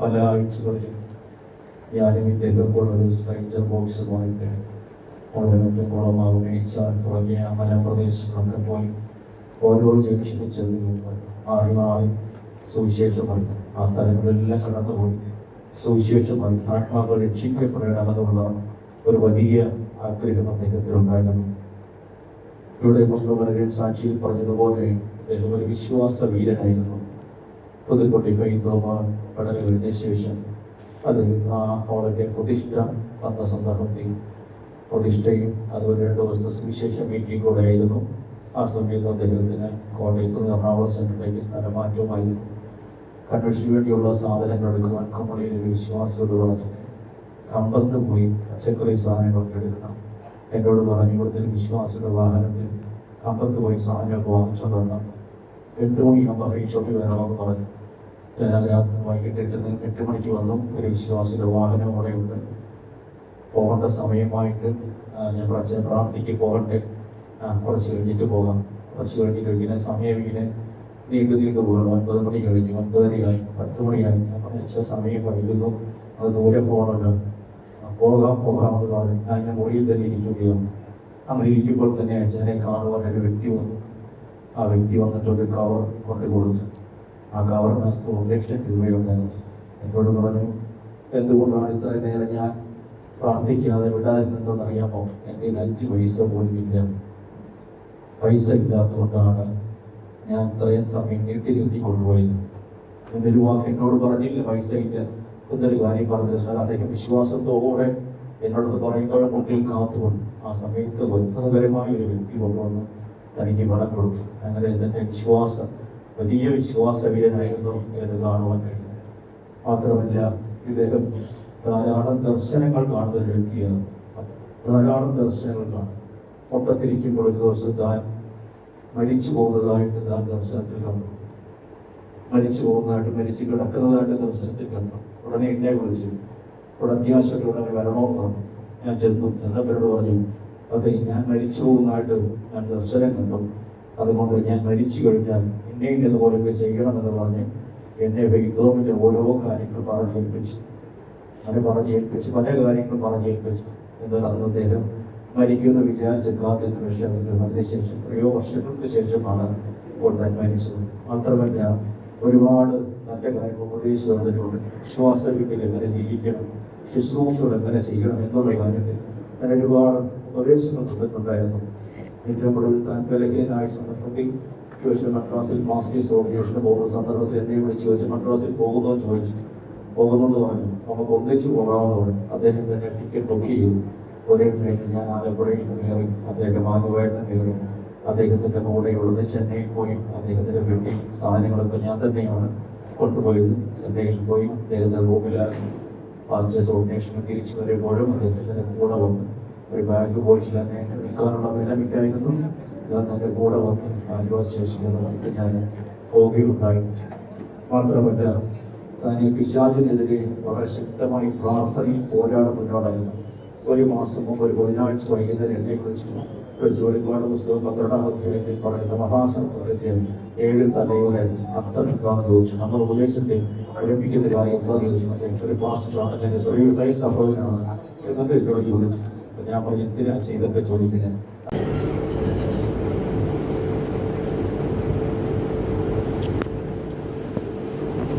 പല ആഴ്ചകളിലും ഞാനും ഇദ്ദേഹം കൂടെ ഒരു സ്ട്രൈച്ചർ ബോക്സുമായിട്ട് മൂലമറ്റം കുളമാകും മേച്ചാൽ തുടങ്ങിയ മലപ്രദേശങ്ങളൊക്കെ പോയി ഓരോ ജംഗ്ഷനിൽ ചെന്ന് മാറി സുവിശേഷം പറഞ്ഞു. ആ സ്ഥലങ്ങളെല്ലാം കടന്നുപോയി സുവിശേഷം പറഞ്ഞു. ആത്മാക്കൾ രക്ഷിക്കപ്പെടണമെന്നുള്ള ഒരു വലിയ ആഗ്രഹം അദ്ദേഹത്തിനുണ്ടായിരുന്നു. ഇവിടെ കൊണ്ടുവരുകയും സാക്ഷിയിൽ പറഞ്ഞതുപോലെ അദ്ദേഹം ഒരു വിശ്വാസ വീരനായിരുന്നു. പുതുക്കോട്ടെ ഫൈത്തോമ പഠനം കഴിഞ്ഞ ശേഷം അദ്ദേഹം ആ ഹോളിൻ്റെ പ്രതിഷ്ഠ വന്ന സന്ദർഭത്തിൽ പ്രതിഷ്ഠയും അതുപോലെ 2 ദിവസത്തെ സുവിശേഷ മീറ്റിംഗ് കൂടെ ആയിരുന്നു. ആ സമയത്ത് അദ്ദേഹത്തിന് കോട്ടയത്ത് നിന്ന് എറണാകുളം സെൻറ്ററിലേക്ക് സ്ഥലമാറ്റമായിരുന്നു. കൺവെൻഷന് വേണ്ടിയുള്ള സാധനങ്ങൾ എടുക്കുവാൻ കമ്പളിയിൽ ഒരു വിശ്വാസത്തോട് പറഞ്ഞു കമ്പത്ത് പോയി പച്ചക്കറി സാധനങ്ങളൊക്കെ എടുക്കണം. എന്നോട് പറഞ്ഞു ഇവിടുത്തെ വിശ്വാസിയുടെ വാഹനത്തിൽ കമ്പത്ത് പോയി സാധനമൊക്കെ വാങ്ങിച്ചോണ്ട് വന്നാൽ 8 മണിയാകുമ്പോൾ ഫൈറ്റോട്ട് വരണമെന്ന് പറഞ്ഞു. ഞാൻ വൈകിട്ട് 8 മണിക്ക് വന്നു. ഒരു വിശ്വാസിയുടെ വാഹനം അവിടെ ഉണ്ട്. പോകേണ്ട സമയമായിട്ട് ഞാൻ പ്രാർത്ഥിക്ക് പോകട്ടെ, കുറച്ച് കഴിഞ്ഞിട്ട് പോകാം. കുറച്ച് കഴിഞ്ഞിട്ട് ഇങ്ങനെ സമയം ഇങ്ങനെ നീണ്ടു പോകണം. 9 മണി കഴിഞ്ഞു, 9:30 ആയി, 10 മണിയായി. അപ്പം വെച്ച സമയം വൈകുന്നു, അത് ദൂരെ പോകണമല്ലോ, പോകാമെന്ന് പറഞ്ഞു. ഞാൻ ഇങ്ങനെ മുറിയിൽ തന്നെ ഇരിക്കുകയാണ്. അങ്ങനെ ഇരിക്കുമ്പോൾ തന്നെ അച്ഛനെ കാണുവാൻ ഒരു വ്യക്തി വന്നു. ആ വ്യക്തി വന്നിട്ടൊരു കവർ കൊണ്ടു കൊടുത്തു. ആ കവറിനകത്ത് 1 ലക്ഷം രൂപയുണ്ടായിരുന്നു. എന്നോട് പറഞ്ഞു എന്തുകൊണ്ടാണ് ഇത്രയും നേരം ഞാൻ പ്രാർത്ഥിക്കാതെ വിടാതിരുന്നതെന്നറിയാമോ? എൻ്റെ 5 പൈസ പോലും ഇല്ല. പൈസ ഇല്ലാത്തതുകൊണ്ടാണ് ഞാൻ ഇത്രയും സമയം നീട്ടി കൊണ്ടുപോയത്. എന്നൊരു വാക്ക് എന്നോട് പറഞ്ഞില്ല, പൈസ ഇല്ല എന്നൊരു കാര്യം പറഞ്ഞിരുന്നാൽ അദ്ദേഹം വിശ്വാസത്തോടെ എന്നോട് പറയുമ്പോൾ മുന്നിൽ കാത്തുകൊണ്ട് ആ സമയത്ത് അത്ഭുതകരമായ ഒരു വ്യക്തി കൊണ്ടുവന്ന് തനിക്ക് പണം കൊടുത്തു. അങ്ങനെ എൻ്റെ വിശ്വാസം വലിയ വിശ്വാസവീരനായിരുന്നു എന്ന് കാണുവാൻ കഴിയും. മാത്രമല്ല ഇദ്ദേഹം ധാരാളം ദർശനങ്ങൾ കാണുന്ന ഒരു വ്യക്തിയാണ്. ധാരാളം ദർശനങ്ങൾ കാണും. ഒട്ടത്തിരിക്കുമ്പോൾ ഒരു ദിവസം താൻ മരിച്ചു പോകുന്നതായിട്ട് താൻ ദർശനത്തിൽ കണ്ടു. മരിച്ചു പോകുന്നതായിട്ട്, മരിച്ചു കിടക്കുന്നതായിട്ട് ദർശനത്തിൽ കണ്ടു. ഉടനെ എന്നെ വിളിച്ചു. ഇവിടെ അത്യാവശ്യത്തോടെ വരണമെന്ന് പറഞ്ഞു. ഞാൻ ചെന്നവരോട് പറഞ്ഞു, അതെ ഞാൻ മരിച്ചു പോകുന്നതായിട്ട് ഞാൻ ദർശനം കണ്ടു, അതുകൊണ്ട് ഞാൻ മരിച്ചു കഴിഞ്ഞാൽ എന്നെയും ഇതുപോലെയൊക്കെ ചെയ്യണമെന്ന് പറഞ്ഞ് എന്നെ ഫൈത്തോമിൻ്റെ ഓരോ കാര്യങ്ങൾ പറഞ്ഞേൽപ്പിച്ചു. അങ്ങനെ പറഞ്ഞേൽപ്പിച്ച് പല കാര്യങ്ങളും പറഞ്ഞേൽപ്പിച്ചു. എന്നാൽ അന്ന് അദ്ദേഹം മരിക്കുമെന്ന് വിചാരിച്ച് കാത്തിരുന്ന വിഷയം അതിനുശേഷം എത്രയോ വർഷങ്ങൾക്ക് ശേഷമാണ് ഇപ്പോൾ താൻ മരിച്ചത്. മാത്രമല്ല ഒരുപാട് നല്ല കാര്യങ്ങൾ ഉപദേശിച്ചു തന്നിട്ടുണ്ട്. വിശ്വാസ വീട്ടിൽ എങ്ങനെ ജീവിക്കണം, ശുശ്രൂഷകൾ എങ്ങനെ ചെയ്യണം എന്നുള്ള കാര്യത്തിൽ ഞാൻ ഒരുപാട് ഉപദേശങ്ങൾ തന്നിട്ടുണ്ടായിരുന്നു. ഏറ്റവും കൂടുതൽ താൻ ബലഹീനായ സന്ദർഭത്തിൽ മദ്രാസിൽ മാസ്റ്റേഴ്സ് ഓർഡിനേഷന് പോകുന്ന സന്ദർഭത്തിൽ എന്നെ വിളിച്ച് ചോദിച്ചു, മദ്രാസിൽ പോകുന്നതെന്ന് ചോദിച്ചു. പോകുന്നെന്ന് പറഞ്ഞു. നമുക്ക് ഒന്നിച്ച് പോകാമെന്ന് പറഞ്ഞു. അദ്ദേഹം തന്നെ ടിക്കറ്റ് ബുക്ക് ചെയ്തു. ഒരേ ട്രെയിനിൽ ഞാൻ ആലപ്പുഴയിൽ നിന്ന് കയറി, അദ്ദേഹം ആലുവയിൽ കയറി. അദ്ദേഹത്തിൻ്റെ കൂടെ ഇവിടുന്ന് ചെന്നൈയിൽ പോയി അദ്ദേഹത്തിൻ്റെ വീട്ടിൽ സാധനങ്ങളൊക്കെ ഞാൻ തന്നെയാണ് കൊണ്ടുപോയത്. ചെന്നൈയിൽ പോയി അദ്ദേഹത്തിൻ്റെ റൂമിലാക്കി. മാസ്റ്റേഴ്സ് ഓർഡിനേഷന് തിരിച്ചു വരുമ്പോഴും അദ്ദേഹത്തിൻ്റെ കൂടെ വന്ന് ഒരു ബാഗ് പോയി തന്നെ എടുക്കാനുള്ള വിലമില്ലായിരുന്നു. ഞാൻ എൻ്റെ കൂടെ വന്ന് ആലുവ സ്റ്റേഷനിൽ വന്നിട്ട് ഞാൻ പോവുകയുണ്ടായി. മാത്രമല്ല താൻ ഈ പിശാചിനെതിരെ വളരെ ശക്തമായി പ്രാർത്ഥനയിൽ പോരാടുന്നതിനോടായിരുന്നു. 1 മാസം മുമ്പ് ഒരു ബുധനാഴ്ച വൈകുന്നേരം എന്നെ വിളിച്ചു ഒരുപാട് പുസ്തകം 12-ാം അധ്യായത്തിൽ പറയുന്ന മഹാസർപ്പത്തിൻ്റെ 7 തലയുടെ അർത്ഥം എന്താണെന്ന് ചോദിച്ചു. നമ്മുടെ ഉപദേശത്തിൽ പഠിപ്പിക്കുന്നതിനായി എന്താണെന്ന് ചോദിച്ചു ഒരു പാസ്റ്ററാണ്, ഞാൻ തൊഴിൽ സംഭവനാണ് എന്നൊക്കെ എന്നോട് ചോദിച്ചു. ഞാൻ പറഞ്ഞു എന്തിനാ ചെയ്തൊക്കെ ചോദിക്കുന്നത്.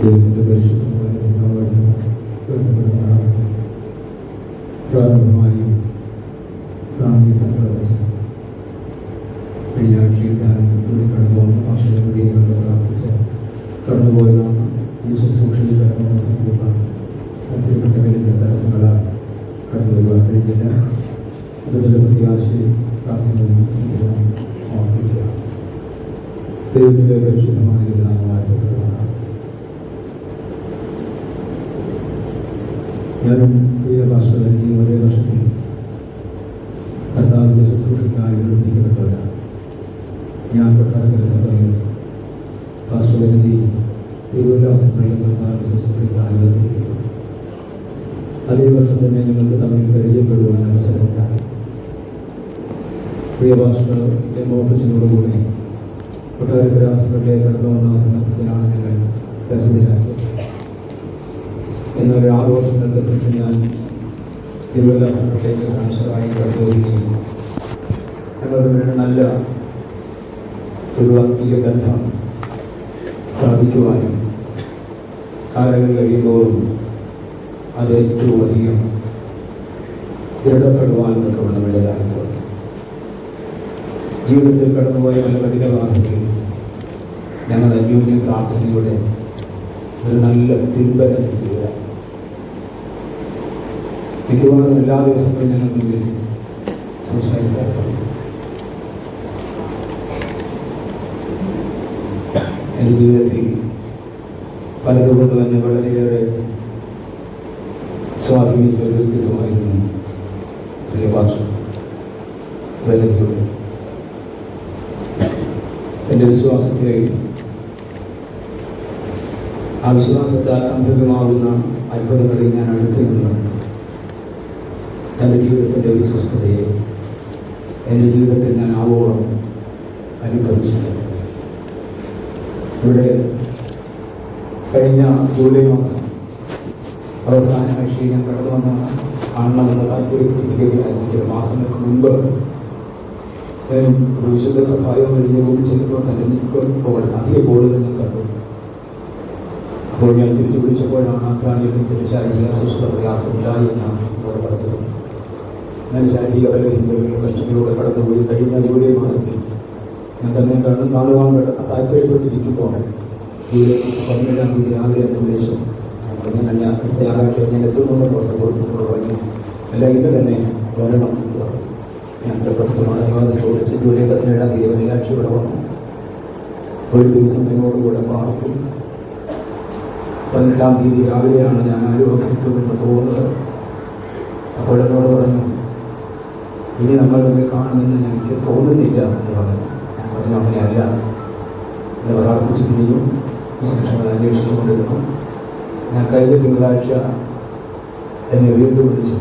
ദൈവത്തിൻ്റെ പരിശുദ്ധമായ പ്രാരംഭമായി പ്രാണീയ സംഘടിച്ച് കഴിഞ്ഞ ആഴ്ചയിൽ ഞാൻ ഇവിടെ കടന്നു വന്ന ഭാഷകളുടെ പ്രാർത്ഥിച്ച് കടന്നുപോയതാണ് ഈ ശുശ്രൂഷയിൽ കടന്നു സംബന്ധിപ്പാണ് പ്രിയപ്പെട്ട വലിയ തടസ്സങ്ങളാൽ കടന്നു വരുവാൻ കഴിഞ്ഞില്ല. അതുപോലെ പ്രത്യാശയും പ്രാർത്ഥനയും ഓർമ്മിക്കുക. ദൈവത്തിൻ്റെ പരിശുദ്ധമായ നാമമായിട്ടുള്ളതാണ്. ഞാനും പ്രിയ ഭാഷകൾ ഈ ഒരേ വർഷത്തിൽ കർത്താവിൻ്റെ ശുശ്രൂഷയ്ക്കായി വേർതിരിക്കപ്പെട്ടവരാണ്. ഞാൻ കൊട്ടാരക്കര സഭയിൽ ഭാഷകരതി തിരുവല്ലാസങ്ങളിൽ കർത്താവിൻ്റെ ശുശ്രൂഷയ്ക്കായി വേർതിരിക്കപ്പെട്ടു. അതേ വർഷം തന്നെ ഞങ്ങൾക്ക് തമ്മിൽ പരിചയപ്പെടുവാൻ അവസരമുണ്ടായി. പ്രിയ ഭാഷകളുടെ മോഹത്തിനോടുകൂടി കൊട്ടാരക്കര സഭയിലെ കടന്നു വന്ന സന്ദർഭത്തിലാണ് ഞങ്ങൾ പരിചിതരായത്. എന്നാൽ 6 വർഷങ്ങൾക്ക് ശേഷം ഞാൻ തിരുവല്ല സംഘത്തിലേക്ക് ട്രാൻസ്ഫറായി കടന്നു വരികയും ഞങ്ങളുടെ നല്ല ഒരു ആത്മീയ ബന്ധം സ്ഥാപിക്കുവാനും കാലങ്ങൾ കഴിയുമ്പോഴും അത് ഏറ്റവും അധികം ദൃഢപ്പെടുവാനും ഒക്കെ ഉള്ളവരായിട്ടുണ്ട്. ജീവിതത്തിൽ കടന്നുപോയ പല കഠിനവാദത്തിൽ ഞങ്ങൾ അന്യോന്യം പ്രാർത്ഥനയുടെ ഒരു നല്ല പിൻബലം നൽകുകയാണ്. മിക്കവാറും എല്ലാ ദിവസങ്ങളും ഞങ്ങൾ മുന്നിൽ സംസാരിക്കാറുണ്ട്. എൻ്റെ ജീവിതത്തിൽ പലതുകൊണ്ട് തന്നെ വളരെയേറെ സ്വാധീനിച്ച ഒരു വ്യക്തിത്വമായിരുന്നു പ്രിയ പാസ്റ്റർ വല്ലതിയുടെ. എൻ്റെ വിശ്വാസത്തെ ആ വിശ്വാസത്താൽ സംഭവമാകുന്ന അത്ഭുതങ്ങളിൽ ഞാൻ അടുത്തു നിന്നുണ്ട്. എൻ്റെ ജീവിതത്തിൻ്റെ വിശ്വസ്തതയെ എൻ്റെ ജീവിതത്തിൽ ഞാൻ ആവോളം അനുഭവിച്ചിട്ടുണ്ട്. ഇവിടെ കഴിഞ്ഞ ജൂലൈ മാസം അവസാന ആഴ്ചയിൽ ഞാൻ കടന്നു വന്ന കാണണമെന്ന് താല്പര്യപ്പെട്ടിരിക്കുകയായിരുന്നു. ചില മാസങ്ങൾക്ക് മുമ്പ് ഒരു വിശുദ്ധ സഹായം കഴിഞ്ഞ റൂമിൽ ചെല്ലുമ്പോൾ തന്നെ മിസ്കോൾ കോൾ അധിക കോളുകൾ ഞാൻ കണ്ടു. അപ്പോൾ ഞാൻ തിരിച്ചു വിളിച്ചപ്പോഴാണ് പ്രാണിയനുസരിച്ച് ശാരീരിക അസ്വസ്ഥത പ്രയാസമില്ല എന്നാണ് എന്നോട് പറഞ്ഞത്. ഞാൻ ശാരീരിക ബലഹീനതകളും കഷ്ടത്തിലൂടെ കടന്നുപോയി. കഴിഞ്ഞ ജൂലൈ മാസത്തിൽ ഞാൻ തന്നെ കാണുവാൻ താല്പര്യപ്പെട്ടിരിക്കുമ്പോൾ ജൂലൈ മാസം 17-ാം തീയതി രാവിലെ എന്നെ വിളിച്ചു. ഞാൻ അടുത്ത ഞായറാഴ്ച ഞാൻ എത്തുന്നുണ്ടെന്ന് പറഞ്ഞപ്പോൾ എന്നോട് പറഞ്ഞു, അല്ല ഇന്ന് തന്നെ വരണം എന്ന് പറഞ്ഞു. ഞാൻ സർപ്പത്തോട് അനുവാദം ചോദിച്ച് ജൂലൈ 17-ാം തീയതി വെള്ളിയാഴ്ച ഇവിടെ വന്നു. ഒരു ദിവസം എന്നോടുകൂടെ പാർത്തു. 18-ാം തീയതി രാവിലെയാണ് ഞാൻ ആരോഗ്യത്തുമെന്ന് തോന്നുന്നത്. അപ്പോഴെന്നോട് പറഞ്ഞു, ഇനി നമ്മൾ തമ്മിൽ കാണുമെന്ന് എനിക്ക് തോന്നുന്നില്ല എന്ന് പറഞ്ഞു. ഞാൻ പറഞ്ഞു അങ്ങനെയല്ല എന്ന് പ്രാർത്ഥിച്ചു. പിന്നെയും വിശേഷങ്ങൾ അന്വേഷിച്ചു കൊണ്ടിരുന്നു. ഞാൻ കഴിഞ്ഞ തിങ്കളാഴ്ച എന്നെ വീണ്ടും വിളിച്ചു.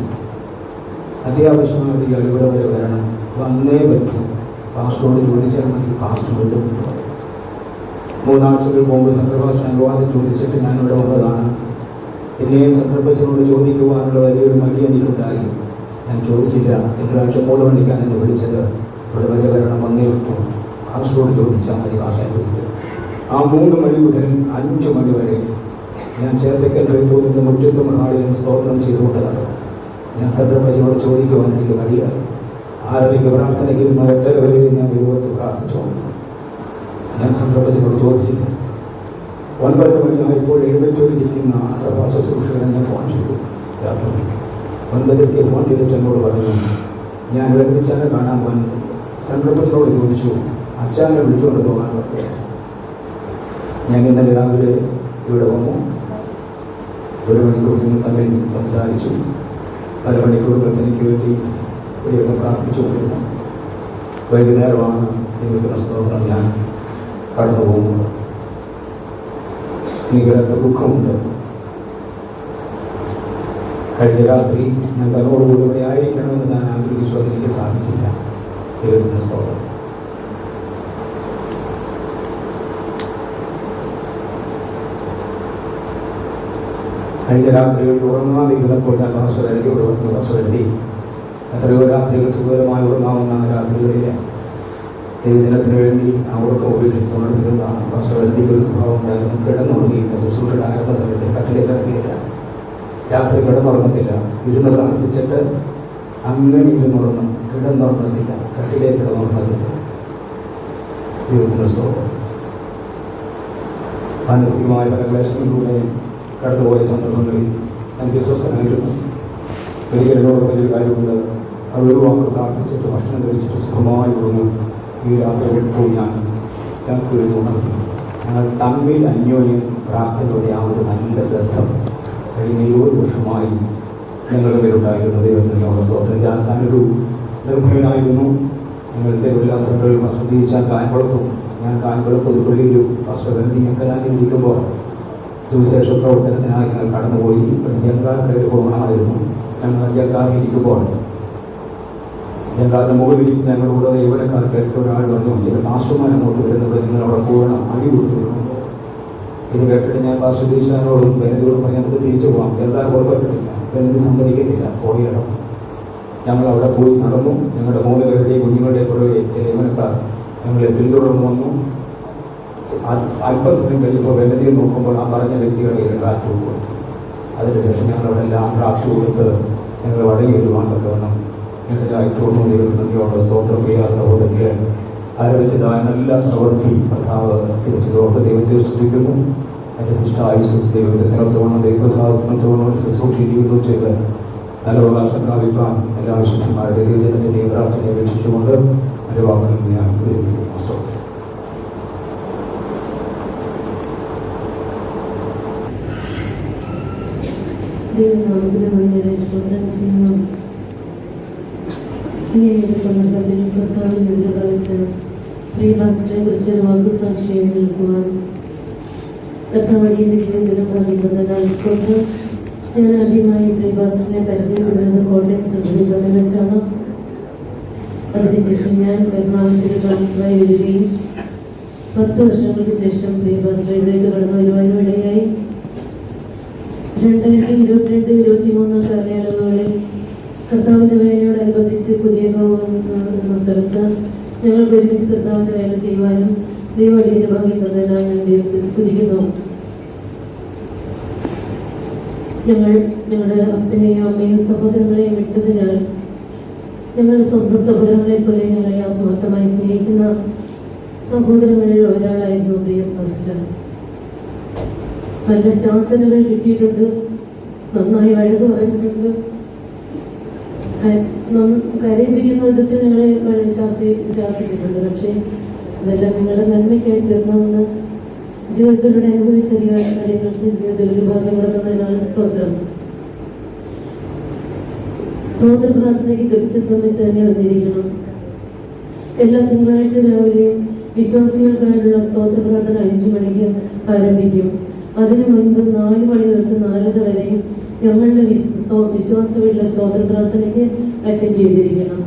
അത്യാവശ്യമായി ഇവിടെ വരെ വരണം, വന്നേ പറ്റും, പാസ്റ്ററോട് ചോദിച്ചാൽ മതി, പാസ്റ്റർ വീണ്ടും എന്ന് പറയും. 3 ആഴ്ചകൾക്ക് മുമ്പ് സന്ദർഭാഷ അനുവാദം ചോദിച്ചിട്ട് ഞാനിവിടെ വന്നതാണ്. പിന്നെയും സന്ദർഭത്തിനോട് ചോദിക്കുവാനുള്ള വലിയൊരു മടി എനിക്കുണ്ടായി. ഞാൻ ചോദിച്ചില്ല. തിങ്കളാഴ്ച 3 മണിക്കാണ് എന്നെ വിളിച്ചത്. ഇവിടെ വരെ വരണം, വന്നേ പറ്റും, പാസ്റ്ററോട് ചോദിച്ചാൽ മതി, ഭാഷ ചോദിക്കും. ആ 3 മണി മുതൽ 5 മണി വരെ ഞാൻ ചേർത്തക്കൽ ക്രൈസ്തവത്തിൻ്റെ മുറ്റത്തും ഹാളിലും സ്തോത്രം ചെയ്തുകൊണ്ട് നടന്നു. ഞാൻ സന്ദർഭത്തിനോട് ചോദിക്കുവാൻ എനിക്ക് മടിയായി. 6:30 പ്രാർത്ഥനയ്ക്ക് 8:30 വരെ ഞാൻ ദൈവത്തെ പ്രാർത്ഥിച്ചുകൊണ്ട് ഞാൻ സന്ദർഭത്തിനോട് ചോദിച്ചില്ല. 9 മണിയായപ്പോൾ എഴുന്നേറ്റിരിക്കുന്ന സഭാ ശുശ്രൂഷകൻ എന്നെ ഫോൺ ചെയ്തു. രാത്രി 9:30 ഫോൺ ചെയ്തിട്ട് എന്നോട് പറഞ്ഞു, ഞാൻ വെള്ളിച്ചാനെ കാണാൻ വന്നു. സന്ദർഭത്തിനോട് ചോദിച്ചു, അച്ഛനെ വിളിച്ചുകൊണ്ട് പോകാൻ പറഞ്ഞു. ഞാൻ ഇന്നലെ രാവിലെ ഇവിടെ വന്നു. 1 മണിക്കൂർ തമ്മിൽ സംസാരിച്ചു. 1/2 മണിക്കൂറുകൾ എനിക്ക് വേണ്ടി ഇവിടെ പ്രാർത്ഥിച്ചുകൊണ്ടിരുന്നു. വൈകുന്നേരമാണ് ദൈവത്തിൻ്റെ സ്തോത്രം ഞാൻ കടന്നു പോകുന്നത്. എനിക്കൊരത്ത ദുഃഖമുണ്ട്. കഴിഞ്ഞ രാത്രി ഞാൻ തന്നോടുകൂടി ഇവിടെ ആയിരിക്കണമെന്ന് ഞാൻ ആഗ്രഹിച്ചു. അതെനിക്ക് സാധിച്ചില്ല. ദൈവത്തിൻ്റെ സ്തോത്രം. കഴിഞ്ഞ രാത്രികളിൽ ഉറങ്ങാതിരുന്നപ്പോൾ ഞാൻ പാർശ്വവേദനയോട് പറഞ്ഞു, പാർശ്വവേദന എത്രയോ രാത്രികൾ സുഖകരമായി ഉറങ്ങാവുന്ന രാത്രികളിൽ ദൈവദിനത്തിന് വേണ്ടി ആ ഉറക്കം ഉപയോഗിച്ചുകൊണ്ടിരുന്നതാണ്. പാർശ്വവേദനയ്ക്ക് ഒരു സ്വഭാവം ഉണ്ടായിരുന്നു. കിടന്നുറങ്ങിയില്ല. ശുശ്രൂഷയുടെ ആരംഭ സമയത്ത് കട്ടിലേക്ക് കിടക്കുകയില്ല, രാത്രി കിടന്നുറങ്ങത്തില്ല. ഇരുന്ന് പ്രാർത്ഥിച്ചിട്ട് അങ്ങനെ ഇരുന്നുറങ്ങും, കിടന്നുറങ്ങത്തില്ല, കട്ടിലേക്ക് കിടന്നുറങ്ങത്തില്ല. ദൈവത്തിൻ്റെ സ്തോത്രം. മാനസികമായ പല ക്ലേശങ്ങളിലൂടെ കടന്നുപോയ സന്ദർഭങ്ങളിൽ ഞാൻ വിശ്വസ്തനായിരുന്നു. ഒരിക്കലും വലിയൊരു കാര്യമുണ്ട്, അത് ഒരു വാക്ക് പ്രാർത്ഥിച്ചിട്ട് ഭക്ഷണം കഴിച്ചിട്ട് സുഖമായി ഉറങ്ങും. ഈ രാത്രി എടുത്തു ഞങ്ങൾക്ക് ഒരു ഉണർന്നു. ഞങ്ങൾ തമ്മിൽ അന്യോന്യം പ്രാർത്ഥനയുടെ ആ ഒരു നല്ല ബന്ധം കഴിഞ്ഞ 20 വർഷമായി ഞങ്ങളുടെ പേരുണ്ടായിരുന്നു. ദൈവത്തിനുള്ള സ്തോത്രം. ഞാനൊരു നിർഭയനായിരുന്നു. ഞങ്ങൾ തിരുവില്ലാസങ്ങളിൽ ശ്രദ്ധിച്ചാൽ കായംകുളത്തും, ഞാൻ കായംകുളം പുതുപ്പള്ളിയിലും പാർശ്വബന്ധി ഞെക്കലാനിൽ ഇരിക്കുമ്പോൾ സുവിശേഷ പ്രവർത്തനത്തിനായി ഞങ്ങൾ കടന്നുപോയി. ഒരു ജങ്കാർ കയറി പോകണമായിരുന്നു. ഞങ്ങൾ ജങ്കാറിൽ ഇരിക്കുമ്പോൾ ജങ്കാറിൻ്റെ മുകളിലിരിക്കുന്ന ഞങ്ങളുടെ കൂടെ യൗവനക്കാർ കയറി ഒരാൾ പറഞ്ഞു, ചില പാസ്റ്റർമാർ അങ്ങോട്ട് വരുന്നത്, നിങ്ങൾ അവിടെ പോകണം, അടി കൊടുത്തു വിടണം. ഇത് കേട്ടിട്ട് ഞാൻ പാസ്റ്റർ ദീക്ഷനോടും ബെനദിയോടും പറഞ്ഞ് നമുക്ക് തിരിച്ചു പോകാം. ജങ്കാർ പുറപ്പെട്ടിട്ടില്ല, ബെനദി സമ്മതിക്കത്തില്ല, പോയി ഇടണം. ഞങ്ങൾ അവിടെ പോയി നടന്നു. ഞങ്ങളുടെ 3 പേരുടെയും കുഞ്ഞുങ്ങളുടെയും പുറകെ ചില യൗവനക്കാർ ഞങ്ങളെ പിന്തുടർന്നു വന്നു. അല്പസമയം കഴിഞ്ഞപ്പോൾ ബെനദിയെ നോക്കുമ്പോൾ ആ പറഞ്ഞ വ്യക്തികളുടെ ഡ്രാഫ്റ്റ് കൊടുത്തു. അതിനുശേഷം ഞങ്ങൾ അവിടെ എല്ലാം ഡ്രാഫ്റ്റ് കൊടുത്ത് ഞങ്ങൾ വടങ്ങി വരുവാനൊക്കെ വന്നു. ഞങ്ങളായി തോന്നുന്നു. ദൈവത്തിനുള്ള സ്തോത്രം. പ്രിയ സഹോദരനെ ആരംഭിച്ചതായ നല്ല പ്രവൃത്തി കർത്താവ് തിരിച്ചതോർത്ത് ദൈവത്തെ സ്തുതിക്കുന്നു. എൻ്റെ ശിഷ്ടായുസും ദൈവത്തിനത്തോണം ദൈവസാധനത്തോണം ശുശ്രൂഷ ജീവിതവും ചെയ്ത് നല്ല അവകാശം പ്രാപിക്കാൻ എല്ലാ വിശുദ്ധന്മാരുടെ ദൈവജനത്തിൻ്റെയും പ്രാർത്ഥനയെ അപേക്ഷിച്ചുകൊണ്ട് എൻ്റെ വാക്കുകൾ ഞാൻ വിരമിക്കുന്നു. ദൈവനാമത്തിന് നന്ദിയുടെ സ്തോത്രം ചെയ്യുന്നു. ഇങ്ങനെയൊരു സന്ദർഭത്തിൽ കർത്താവിൽ നിന്ന് പ്രാപിച്ച പ്രിയ പാസ്റ്ററെ കുറിച്ച് ഒരു വാക്ക് സാക്ഷിയായി നിൽക്കുവാൻ കർത്താവ് എൻ്റെ ജീവിതത്തിലും ഭാഗ്യപ്പെടുന്നതിനാൽ സ്തോത്രം. ഞാൻ ആദ്യമായി പ്രിയ പാസ്റ്ററിനെ പരിചയപ്പെടുന്നത് കോട്ടയം സംഘത്തിൽ വെച്ചാണ്. അതിനുശേഷം ഞാൻ എറണാകുളത്തേക്ക് ട്രാൻസ്ഫറായി വരികയും 10 വർഷങ്ങൾക്ക് ശേഷം പ്രിയ പാസ്റ്റർ ഇവിടേക്ക് കടന്നു വരുവാനും ഇടയായി. 2022-23 കാലയളവുകളിൽ കർത്താവിൻ്റെ വേലയോടനുബന്ധിച്ച് പുതിയ എന്ന സ്ഥലത്ത് ഞങ്ങൾക്ക് ഒരുമിച്ച് കർത്താവിൻ്റെ വേല ചെയ്യുവാനും ദൈവടിയുടെ ഭാഗ്യം തന്നതിനാൽ ഞാൻ ദൈവത്തെ സ്തുതിക്കുന്നു. ഞങ്ങളുടെ അപ്പനെയും അമ്മയും സഹോദരങ്ങളെയും വിട്ടതിനാൽ ഞങ്ങളുടെ സ്വന്തം സഹോദരങ്ങളെ പോലെ ഞങ്ങളെ ആത്മാർത്ഥമായി സ്നേഹിക്കുന്ന സഹോദരങ്ങളിൽ ഒരാളായിരുന്നു പ്രിയ പാസ്റ്റർ. നല്ല ശാസനകൾ കിട്ടിയിട്ടുണ്ട്, നന്നായി വഴക്ക് പറഞ്ഞിട്ടുണ്ട്, കരയിപ്പിക്കുന്ന വിധത്തിൽ ഞങ്ങളെ ശാസിച്ചിട്ടുണ്ട്. പക്ഷേ അതെല്ലാം നിങ്ങളുടെ നന്മയ്ക്കായി തീർന്നുവെന്ന് ജീവിതത്തിലൂടെ അനുഭവിച്ചറിയാൻ കാര്യങ്ങൾക്ക് ജീവിതത്തിൽ ഒരു ഭാഗ്യം കൊടുക്കുന്നതിനാണ് സ്തോത്രം. സ്തോത്ര പ്രാർത്ഥനയ്ക്ക് കൃത്യസമയത്ത് തന്നെ വന്നിരിക്കണം. എല്ലാ തിങ്കളാഴ്ച രാവിലെയും വിശ്വാസികൾക്കായുള്ള സ്തോത്ര പ്രാർത്ഥന 5 മണിക്ക് ആരംഭിക്കും. അതിനു മുൻപ് 4 മണി തൊട്ട് 4:30 വരെയും ഞങ്ങളുടെ വിശ്വാസ വീട്ടിലെ സ്തോത്ര പ്രാർത്ഥനയ്ക്ക് അറ്റൻഡ് ചെയ്തിരിക്കണം.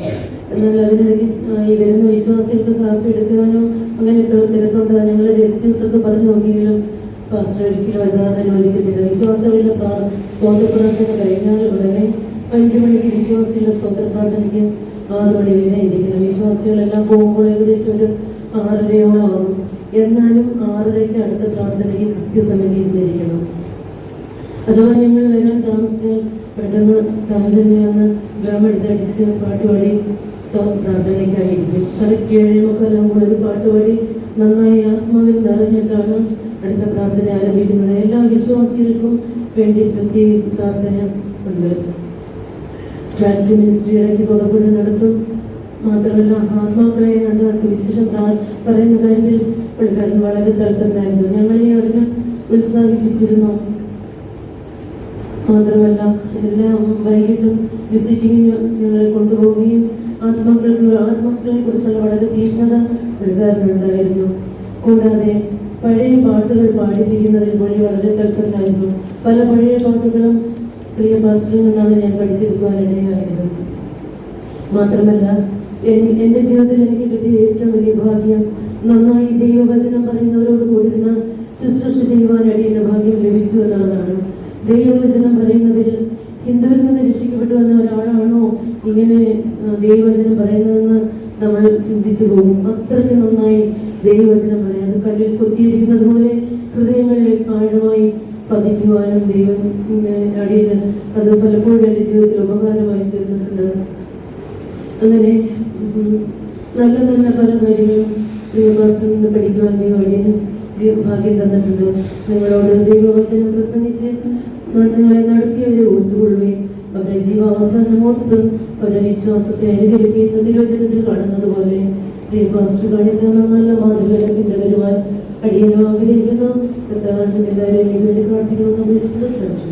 എന്നാൽ അതിനിടയ്ക്ക് ഈ വരുന്ന വിശ്വാസികൾക്ക് കാപ്പി എടുക്കാനോ അങ്ങനെയൊക്കെയുള്ള തിരക്കുണ്ട്. ഞങ്ങളുടെ എക്സ്ക്യൂസ് ഒക്കെ പറഞ്ഞു നോക്കിയെങ്കിലും പാസ്റ്റർ ഒരിക്കലും അത് അനുവദിക്കത്തില്ല. വിശ്വാസ വീട്ടിലെ സ്തോത്ര പ്രാർത്ഥന കഴിഞ്ഞാൽ ഉടനെ 5 മണിക്ക് വിശ്വാസികളുടെ സ്തോത്ര പ്രാർത്ഥനയ്ക്ക് 6 മണി വരെ ഇരിക്കണം. വിശ്വാസികളെല്ലാം പോകുമ്പോൾ ഏകദേശം ഒരു 6:30 ആകും. എന്നാലും 6:30 അടുത്ത പ്രാർത്ഥനയ്ക്ക് കൃത്യസമിതി ഇരുന്നിരിക്കണം. അഥവാ ഞങ്ങൾ വരാൻ താമസിച്ചാൽ പെട്ടെന്ന് താൻ തന്നെ വന്ന് ഡ്രമെടുത്തടിച്ച് പാട്ടുപാടി പ്രാർത്ഥനയ്ക്കായിരിക്കും. കറക്റ്റ് 7:45 ഒരു പാട്ടുപാടി നന്നായി ആത്മാവിൽ നിറഞ്ഞിട്ടാണ് അടുത്ത പ്രാർത്ഥന ആരംഭിക്കുന്നത്. എല്ലാ വിശ്വാസികൾക്കും വേണ്ടി പ്രത്യേക പ്രാർത്ഥന ഉണ്ട്. ട്രാക്ട് മിനിസ്ട്രി ഇടയ്ക്ക് കൂടെ നടത്തും. മാത്രമല്ല ആത്മാക്കളെ കണ്ട് സുവിശേഷം പറയുന്ന കാര്യത്തിൽ പുള്ളിക്കാരൻ വളരെ തൽപരനായിരുന്നു. ഞങ്ങളെ അതിന് ഉത്സാഹിപ്പിച്ചിരുന്നു. മാത്രമല്ല എല്ലാം വൈകിട്ടും വിസിറ്റിങ്ങിന് ഞങ്ങളെ കൊണ്ടുപോവുകയും ആത്മാക്കളെ കുറിച്ചുള്ള വളരെ തീക്ഷ്ണത പുള്ളിക്കാരനുണ്ടായിരുന്നു. കൂടാതെ പഴയ പാട്ടുകൾ പാടിപ്പിക്കുന്നതിൽ പുള്ളി വളരെ തൽപരനായിരുന്നു. പല പഴയ പാട്ടുകളും പ്രിയ പാസ്റ്ററിൽ നിന്നാണ് ഞാൻ പഠിച്ചെടുക്കുവാനിടയായത്. മാത്രമല്ല എൻ്റെ ജീവിതത്തിൽ എനിക്ക് കിട്ടിയ ഏറ്റവും വലിയ ഭാഗ്യം നന്നായി ദൈവവചനം പറയുന്നവരോട് കൂടിയിരുന്ന ശുശ്രൂഷ ചെയ്യുവാൻ അടിയന് ഭാഗ്യം ലഭിച്ചു എന്നുള്ളതാണ്. ദൈവവചനം പറയുന്നതിൽ ഹിന്ദുവിൽ നിന്ന് രക്ഷിക്കപ്പെട്ടു വന്ന ഒരാളാണോ ഇങ്ങനെ ദൈവവചനം പറയുന്നതെന്ന് നമ്മൾ ചിന്തിച്ചു പോകും. അത്രയ്ക്ക് നന്നായി ദൈവവചനം പറയാം. അത് കല്ലിൽ കൊത്തിയിരിക്കുന്നത് പോലെ ഹൃദയങ്ങളിലേക്ക് ആഴമായി പതിക്കുവാനും ദൈവം അടിയിൽ അത് പലപ്പോഴും എൻ്റെ ജീവിതത്തിൽ ഉപകാരമായി തീർന്നിട്ടുണ്ട്. അങ്ങനെ നല്ല നല്ല പല കാര്യങ്ങളും പ്രിയമാസ്റ്ററിൽ നിന്ന് പഠിക്കുവാൻ ദൈവം അടിയന് ഭാഗ്യം തന്നിട്ടുണ്ട്. നിങ്ങളോട് ദൈവവചനം പ്രസംഗിച്ച് നിങ്ങളെ നടത്തിയവരെ ഓർത്തുകൊള്ളുകയും അവരുടെ ജീവാവസാനം ഓർത്ത് അവരുടെ വിശ്വാസത്തെ അനുകരിക്കുന്ന തിരുവചനത്തിൽ കാണുന്നത് പോലെ പ്രിയമാസ്റ്റർ കാണിച്ച നല്ല മാതൃകകളെ പിന്തുടരുവാൻ അടിയനും ആഗ്രഹിക്കുന്നു. എല്ലാവരെയും വേണ്ടി പ്രാർത്ഥിക്കണമെന്ന് വിളിച്ചത് ശ്രമിച്ചു.